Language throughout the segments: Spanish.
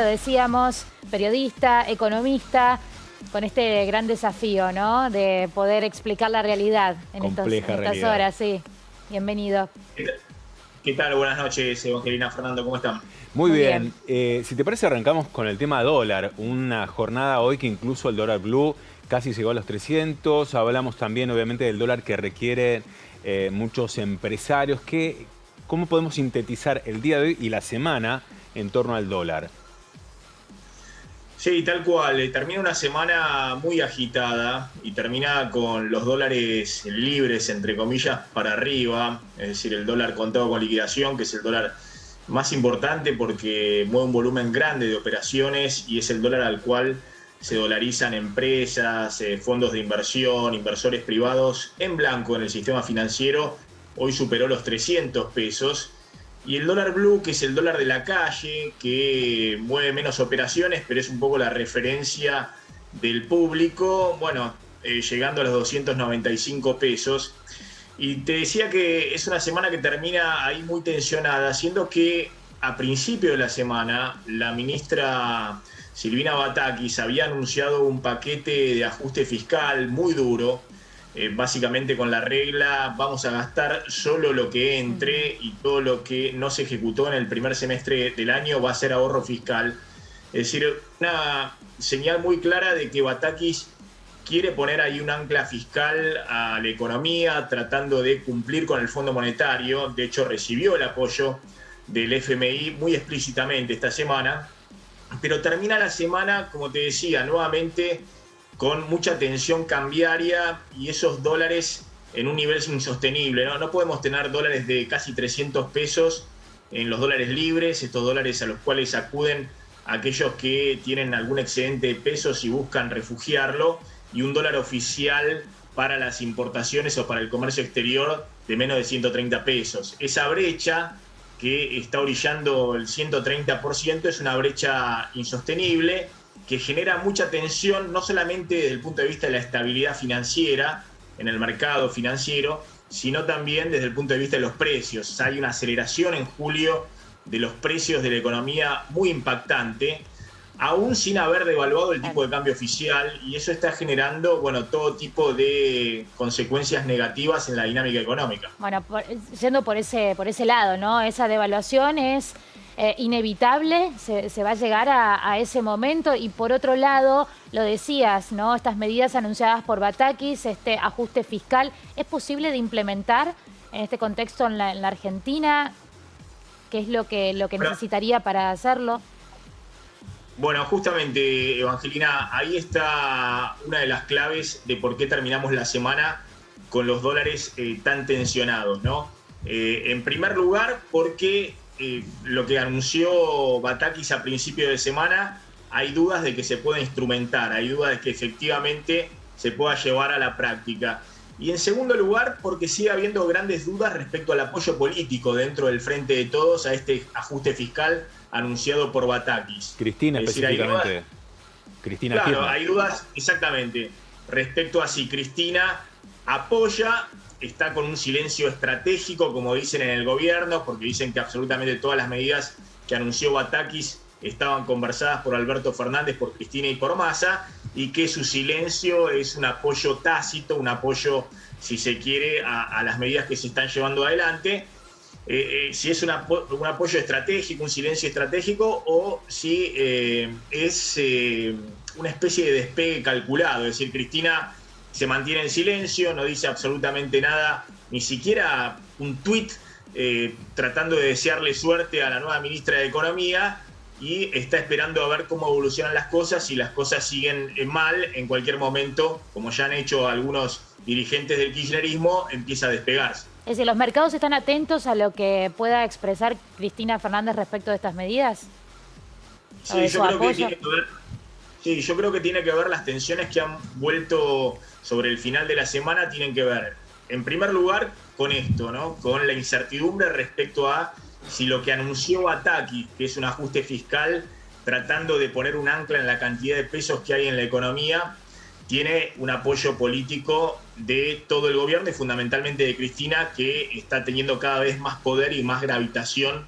Lo decíamos, periodista, economista, con este gran desafío, ¿no? De poder explicar la realidad en estas horas, sí. Bienvenido. ¿Qué tal? Buenas noches, Evangelina, Fernando, ¿cómo están? Muy bien. Si te parece, arrancamos con el tema dólar. Una jornada hoy que incluso el dólar blue casi llegó a los 300. Hablamos también, obviamente, del dólar que requieren muchos empresarios. ¿Cómo podemos sintetizar el día de hoy y la semana en torno al dólar? Sí, tal cual. Termina una semana muy agitada y termina con los dólares libres, entre comillas, para arriba. Es decir, el dólar contado con liquidación, que es el dólar más importante porque mueve un volumen grande de operaciones y es el dólar al cual se dolarizan empresas, fondos de inversión, inversores privados en blanco en el sistema financiero. Hoy superó los 300 pesos. Y el dólar blue, que es el dólar de la calle, que mueve menos operaciones, pero es un poco la referencia del público, bueno, llegando a los 295 pesos. Y te decía que es una semana que termina ahí muy tensionada, siendo que a principio de la semana la ministra Silvina Batakis había anunciado un paquete de ajuste fiscal muy duro, básicamente con la regla vamos a gastar solo lo que entre y todo lo que no se ejecutó en el primer semestre del año va a ser ahorro fiscal. Es decir, una señal muy clara de que Batakis quiere poner ahí un ancla fiscal a la economía, tratando de cumplir con el Fondo Monetario. De hecho, recibió el apoyo del FMI muy explícitamente esta semana. Pero termina la semana, como te decía, nuevamente con mucha tensión cambiaria y esos dólares en un nivel insostenible, ¿no? No podemos tener dólares de casi 300 pesos en los dólares libres, estos dólares a los cuales acuden aquellos que tienen algún excedente de pesos y buscan refugiarlo, y un dólar oficial para las importaciones o para el comercio exterior de menos de 130 pesos. Esa brecha que está orillando el 130% es una brecha insostenible que genera mucha tensión, no solamente desde el punto de vista de la estabilidad financiera en el mercado financiero, sino también desde el punto de vista de los precios. Hay una aceleración en julio de los precios de la economía muy impactante, aún sin haber devaluado el tipo de cambio oficial, y eso está generando, bueno, todo tipo de consecuencias negativas en la dinámica económica. Bueno, yendo por ese lado, ¿no? Esa devaluación es inevitable, se va a llegar a ese momento. Y por otro lado, lo decías, ¿no? Estas medidas anunciadas por Batakis, este ajuste fiscal, ¿es posible de implementar en este contexto en la Argentina? ¿Qué es lo que necesitaría para hacerlo? Bueno, justamente, Evangelina, ahí está una de las claves de por qué terminamos la semana con los dólares tan tensionados, ¿no? En primer lugar, porque lo que anunció Batakis a principio de semana, hay dudas de que se pueda instrumentar, hay dudas de que efectivamente se pueda llevar a la práctica. Y en segundo lugar, porque sigue habiendo grandes dudas respecto al apoyo político dentro del Frente de Todos a este ajuste fiscal anunciado por Batakis. Cristina, específicamente. Cristina Claro, Kirchner. hay dudas exactamente respecto a si Cristina apoya, está con un silencio estratégico, como dicen en el gobierno, porque dicen que absolutamente todas las medidas que anunció Batakis estaban conversadas por Alberto Fernández, por Cristina y por Massa, y que su silencio es un apoyo tácito, un apoyo, si se quiere, a las medidas que se están llevando adelante. Si es un apoyo estratégico, un silencio estratégico, o si es una especie de despegue calculado. Es decir, Cristina se mantiene en silencio, no dice absolutamente nada, ni siquiera un tuit tratando de desearle suerte a la nueva ministra de Economía, y está esperando a ver cómo evolucionan las cosas. Si las cosas siguen mal, en cualquier momento, como ya han hecho algunos dirigentes del kirchnerismo, empieza a despegarse. Es decir, ¿los mercados están atentos a lo que pueda expresar Cristina Fernández respecto de estas medidas? Sí, yo creo que tiene que ver las tensiones que han vuelto sobre el final de la semana, tienen que ver, en primer lugar, con esto, ¿no? Con la incertidumbre respecto a si lo que anunció Batakis, que es un ajuste fiscal, tratando de poner un ancla en la cantidad de pesos que hay en la economía, tiene un apoyo político de todo el gobierno y fundamentalmente de Cristina, que está teniendo cada vez más poder y más gravitación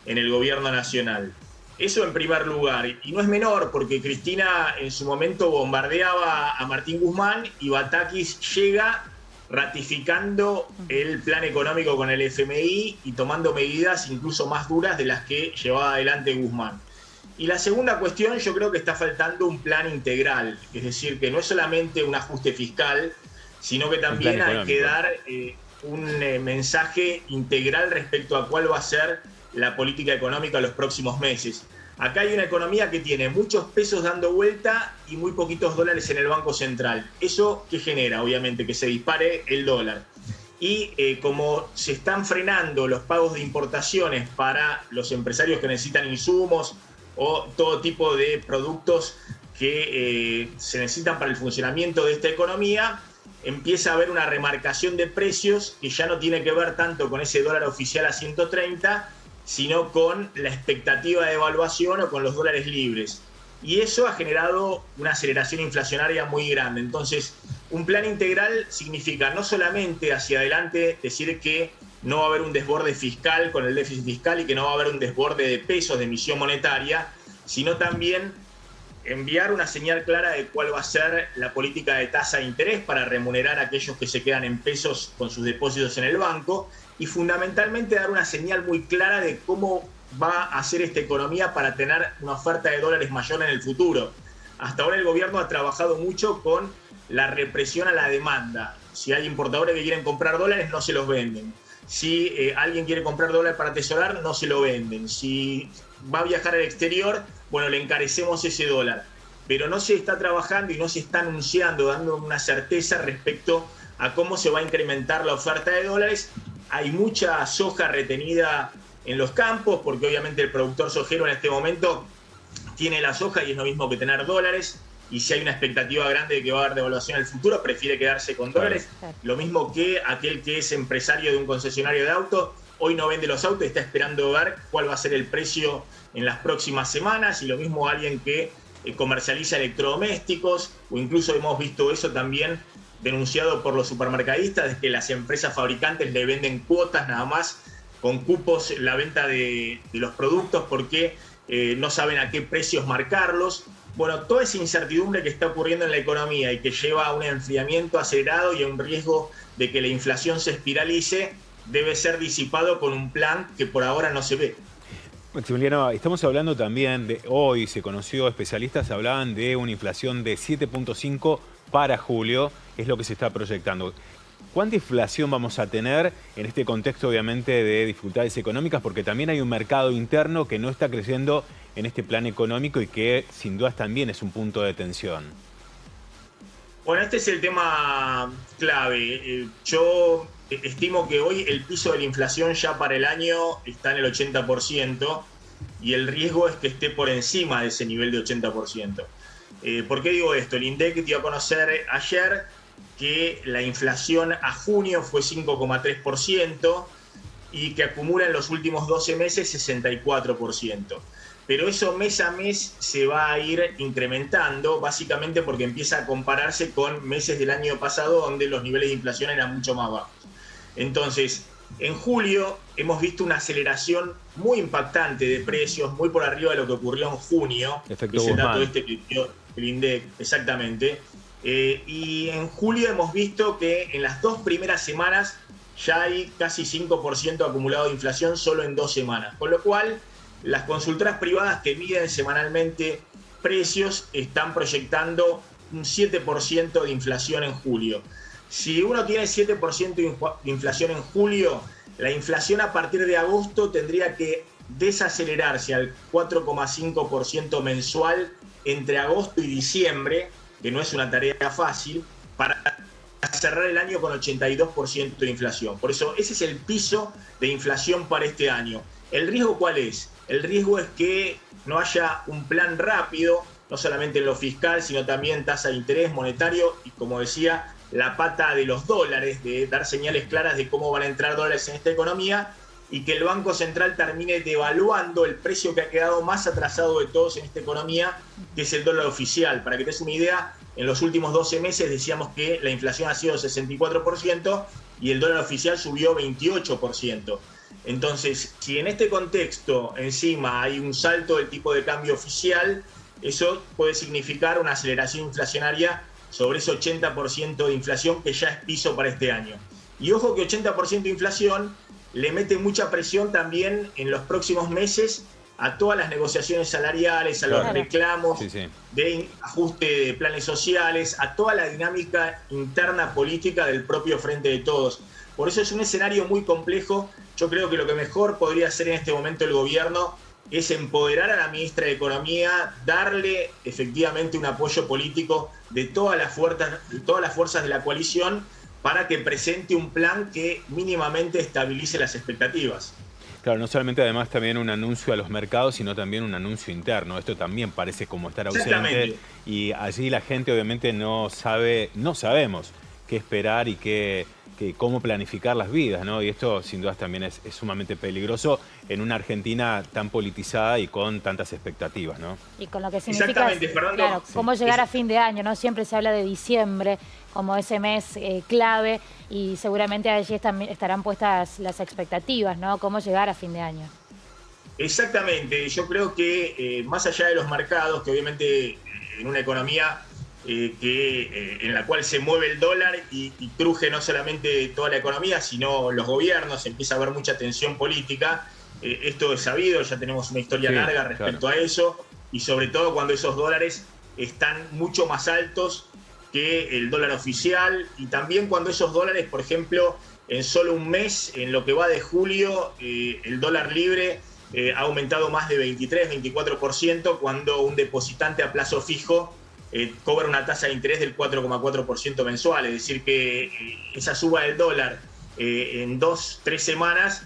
en el gobierno nacional. Eso en primer lugar. Y no es menor porque Cristina en su momento bombardeaba a Martín Guzmán y Batakis llega ratificando el plan económico con el FMI y tomando medidas incluso más duras de las que llevaba adelante Guzmán. Y la segunda cuestión, yo creo que está faltando un plan integral, es decir, que no es solamente un ajuste fiscal, sino que también hay que dar un mensaje integral respecto a cuál va a ser la política económica en los próximos meses. Acá hay una economía que tiene muchos pesos dando vuelta y muy poquitos dólares en el Banco Central. ¿Eso qué genera? Obviamente que se dispare el dólar. Y como se están frenando los pagos de importaciones para los empresarios que necesitan insumos o todo tipo de productos que se necesitan para el funcionamiento de esta economía, empieza a haber una remarcación de precios que ya no tiene que ver tanto con ese dólar oficial a 130, sino con la expectativa de devaluación o con los dólares libres. Y eso ha generado una aceleración inflacionaria muy grande. Entonces, un plan integral significa no solamente hacia adelante decir que no va a haber un desborde fiscal con el déficit fiscal y que no va a haber un desborde de pesos de emisión monetaria, sino también enviar una señal clara de cuál va a ser la política de tasa de interés para remunerar a aquellos que se quedan en pesos con sus depósitos en el banco y fundamentalmente dar una señal muy clara de cómo va a ser esta economía para tener una oferta de dólares mayor en el futuro. Hasta ahora el gobierno ha trabajado mucho con la represión a la demanda. Si hay importadores que quieren comprar dólares, no se los venden. Si alguien quiere comprar dólares para atesorar, no se lo venden. Si va a viajar al exterior, bueno, le encarecemos ese dólar. Pero no se está trabajando y no se está anunciando, dando una certeza respecto a cómo se va a incrementar la oferta de dólares. Hay mucha soja retenida en los campos, porque obviamente el productor sojero en este momento tiene la soja y es lo mismo que tener dólares. Y si hay una expectativa grande de que va a haber devaluación en el futuro, prefiere quedarse con dólares. Lo mismo que aquel que es empresario de un concesionario de autos, hoy no vende los autos, está esperando ver cuál va a ser el precio en las próximas semanas. Y lo mismo alguien que comercializa electrodomésticos, o incluso hemos visto eso también denunciado por los supermercadistas, de que las empresas fabricantes le venden cuotas nada más con cupos la venta de los productos porque no saben a qué precios marcarlos. Bueno, toda esa incertidumbre que está ocurriendo en la economía y que lleva a un enfriamiento acelerado y a un riesgo de que la inflación se espiralice, debe ser disipado con un plan que por ahora no se ve. Maximiliano, estamos hablando también de, hoy se conoció, especialistas hablaban de una inflación de 7.5 para julio, es lo que se está proyectando. ¿Cuánta inflación vamos a tener en este contexto, obviamente, de dificultades económicas? Porque también hay un mercado interno que no está creciendo en este plan económico y que sin dudas también es un punto de tensión. Bueno, este es el tema clave. Yo estimo que hoy el piso de la inflación ya para el año está en el 80% y el riesgo es que esté por encima de ese nivel de 80%. ¿Por qué digo esto? El INDEC dio a conocer ayer que la inflación a junio fue 5,3% y que acumula en los últimos 12 meses 64%. Pero eso mes a mes se va a ir incrementando, básicamente porque empieza a compararse con meses del año pasado donde los niveles de inflación eran mucho más bajos. Entonces, en julio hemos visto una aceleración muy impactante de precios, muy por arriba de lo que ocurrió en junio. Efecto es el dato Guzmán. que dio el INDEC, exactamente. Y en julio hemos visto que en las 2 primeras semanas ya hay casi 5% acumulado de inflación solo en 2 semanas. Con lo cual, las consultoras privadas que miden semanalmente precios están proyectando un 7% de inflación en julio. Si uno tiene 7% de inflación en julio, la inflación a partir de agosto tendría que desacelerarse al 4,5% mensual entre agosto y diciembre, que no es una tarea fácil, para cerrar el año con 82% de inflación. Por eso ese es el piso de inflación para este año. ¿El riesgo cuál es? El riesgo es que no haya un plan rápido, no solamente en lo fiscal, sino también tasa de interés monetario y, como decía, la pata de los dólares, de dar señales claras de cómo van a entrar dólares en esta economía y que el Banco Central termine devaluando el precio que ha quedado más atrasado de todos en esta economía, que es el dólar oficial. Para que te des una idea, en los últimos 12 meses decíamos que la inflación ha sido 64% y el dólar oficial subió 28%. Entonces, si en este contexto encima hay un salto del tipo de cambio oficial, eso puede significar una aceleración inflacionaria sobre ese 80% de inflación que ya es piso para este año. Y ojo que 80% de inflación le mete mucha presión también en los próximos meses a todas las negociaciones salariales, a los reclamos de ajuste de planes sociales, a toda la dinámica interna política del propio Frente de Todos. Por eso es un escenario muy complejo. Yo creo que lo que mejor podría hacer en este momento el gobierno es empoderar a la ministra de Economía, darle efectivamente un apoyo político de todas las fuerzas de la coalición para que presente un plan que mínimamente estabilice las expectativas. Claro, no solamente además también un anuncio a los mercados, sino también un anuncio interno. Esto también parece como estar ausente. Y allí la gente obviamente no sabemos qué esperar y cómo planificar las vidas, ¿no? Y esto sin dudas también es sumamente peligroso en una Argentina tan politizada y con tantas expectativas, ¿no? Y con lo que significa, Fernando, claro, cómo llegar a fin de año, ¿no? Siempre se habla de diciembre como ese mes clave y seguramente allí estarán puestas las expectativas, ¿no? Cómo llegar a fin de año. Exactamente, yo creo que más allá de los mercados, que obviamente en una economía en la cual se mueve el dólar y cruje no solamente toda la economía, sino los gobiernos, empieza a haber mucha tensión política. Esto es sabido, ya tenemos una historia larga respecto a eso, y sobre todo cuando esos dólares están mucho más altos que el dólar oficial, y también cuando esos dólares, por ejemplo, en solo un mes, en lo que va de julio, el dólar libre ha aumentado más de 23-24%, cuando un depositante a plazo fijo cobra una tasa de interés del 4,4% mensual. Es decir, que esa suba del dólar en 2-3 semanas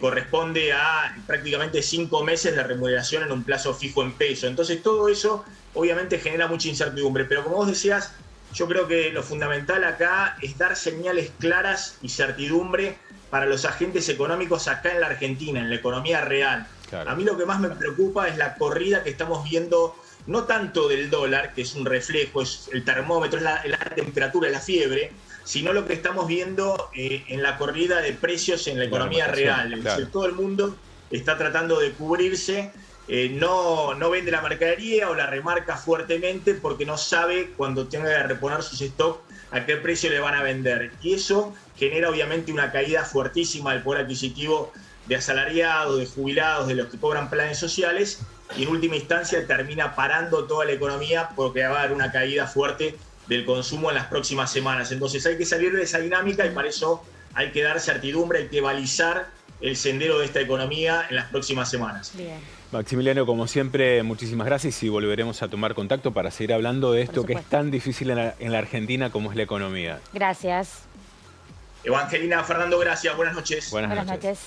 corresponde a prácticamente 5 meses de remuneración en un plazo fijo en peso. Entonces todo eso obviamente genera mucha incertidumbre, pero como vos decías, yo creo que lo fundamental acá es dar señales claras y certidumbre para los agentes económicos acá en la Argentina, en la economía real. Claro. A mí lo que más me preocupa es la corrida que estamos viendo, no tanto del dólar, que es un reflejo, es el termómetro, es la temperatura, es la fiebre, sino lo que estamos viendo en la corrida de precios en la economía real. Es decir, todo el mundo está tratando de cubrirse, no vende la mercadería o la remarca fuertemente porque no sabe cuando tenga que reponer sus stocks a qué precio le van a vender. Y eso genera obviamente una caída fuertísima del poder adquisitivo de asalariados, de jubilados, de los que cobran planes sociales, y en última instancia termina parando toda la economía porque va a haber una caída fuerte del consumo en las próximas semanas. Entonces hay que salir de esa dinámica y para eso hay que dar certidumbre, hay que balizar el sendero de esta economía en las próximas semanas. Bien. Maximiliano, como siempre, muchísimas gracias y volveremos a tomar contacto para seguir hablando de esto que es tan difícil en la Argentina como es la economía. Gracias. Evangelina, Fernando, gracias. Buenas noches. Buenas noches.